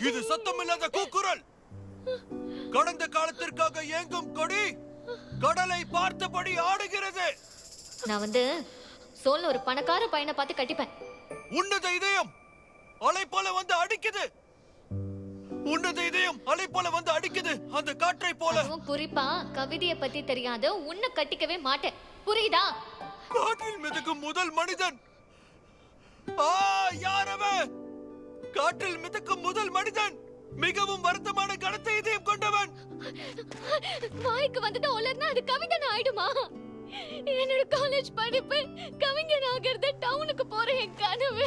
இது சத்தமில்லாத கூக்குரல். கடந்த காலத்திற்காக ஏங்கும் கொடி கடலை பார்த்தபடி ஆடுகிறது. நான் சோல்ல ஒரு பணக்கார பையனை பார்த்து கட்டிப்பேன். உன்னத இதயம் அலை போல வந்து அடிக்குது. உன்னத இதயம் அலை போல வந்து அடிக்குது, அந்த காற்றை போல. குறிப்பா கவிதையை பத்தி தெரியாத உன்னை கட்டிக்கவே மாட்டேன், புரியுதா? காற்றில் மிதக்கும் முதல் மனிதன். யார் அவன்? காற்றில் மிதக்கும் முதல் மனிதன், மிகவும் வருத்தமான கனத்த இதயம் கொண்டவன். வாய்க்கு வந்தது உலர்னா அது கவிஞன் ஆயிடுமா? என்னோட காலேஜ் படிப்பு கவிஞன் ஆகிறது, டவுனுக்கு போற என் கனவு.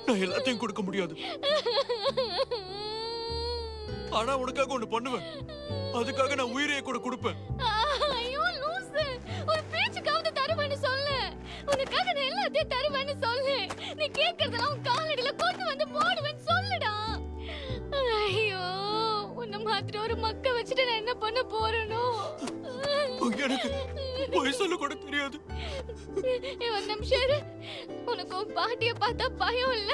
நான் எல்லாத்தையும் கொடுக்க முடியாது, ஆனா உனக்காக ஒண்ணு பண்ணுவேன். அதுக்காக நான் உயிரையே கூட கொடுப்பேன். ஐயோ லூசு, ஒரு பேச்சுக்காவது தருவேன்னு சொல்லு. உனக்காக நான் எல்லாத்தையும் தருவேன்னு சொல்லு. நீ கேக்குறதெல்லாம் உன் காலடியில கொண்டு வந்து போடுவேன்னு சொல்லுடா. ஐயோ, உன்னை மாதிரி ஒரு மக்க வச்சுட்டு நான் என்ன பண்ண போறேனோ? எனக்கு பொய் சொல்ல கூட தெரியாது. ஒரு நிமிஷம் இரு. உனக்கு உன் பாட்டிய பார்த்தா பயம் இல்ல?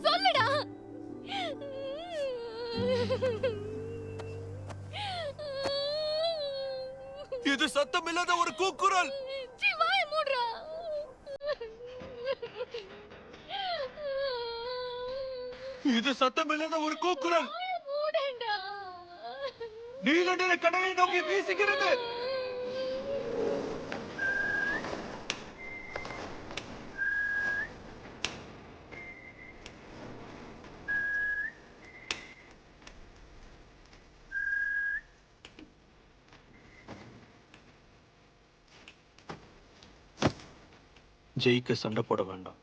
சொல்லுடா. இது சத்தமில்லாத ஒரு கூக்குரல். வாய மூடுறா. இது சத்தமில்லாத ஒரு கூக்குரல். மூடேண்டா. நீல நிற கடலை நோக்கி வீசுகிறது. ஜெயிக்க சண்டை போட வேண்டாம்.